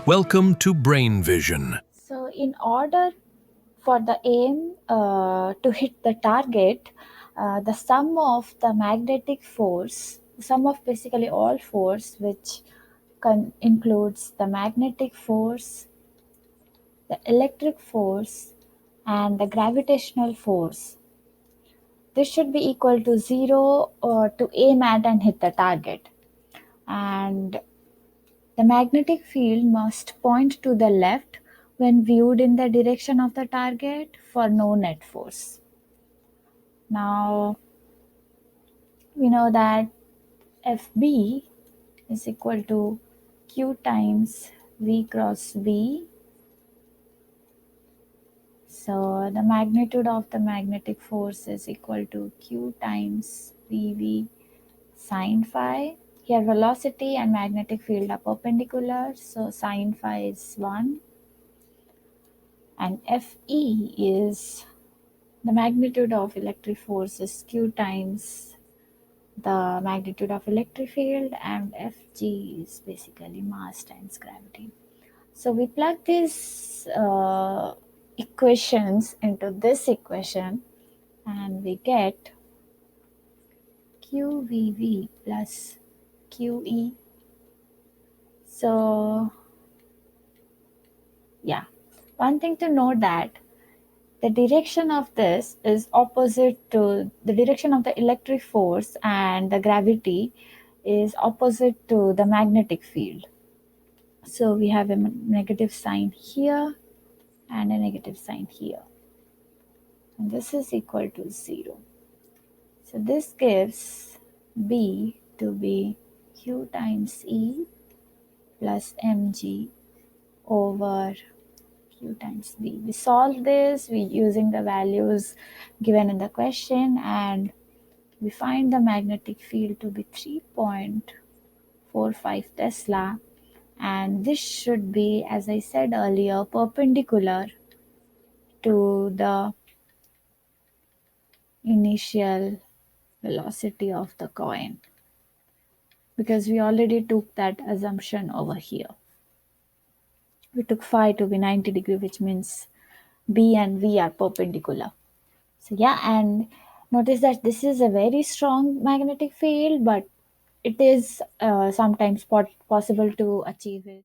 Welcome to Brain Vision. So, in order for the aim to hit the target, the sum of the magnetic force, sum of basically all force, which includes the magnetic force, the electric force, and the gravitational force. This should be equal to zero to aim at and hit the target. And the magnetic field must point to the left when viewed in the direction of the target for no net force. Now, we know that Fb is equal to Q times V cross B. So, the magnitude of the magnetic force is equal to Q times Vv sine phi. Here, velocity and magnetic field are perpendicular, so sine phi is 1. And Fe is the magnitude of electric force is Q times the magnitude of electric field, and Fg is basically mass times gravity. So we plug these equations into this equation and we get QVV plus QE. So yeah, one thing to note that the direction of this is opposite to the direction of the electric force, and the gravity is opposite to the magnetic field. So we have a negative sign here and a negative sign here. And this is equal to 0. So this gives B to be Q times E plus mg over Q times B. We solve this using the values given in the question, and we find the magnetic field to be 3.45 Tesla, and this should be, as I said earlier, perpendicular to the initial velocity of the coin, because we already took that assumption over here. We took phi to be 90 degree, which means B and V are perpendicular. So yeah, and notice that this is a very strong magnetic field, but it is sometimes possible to achieve it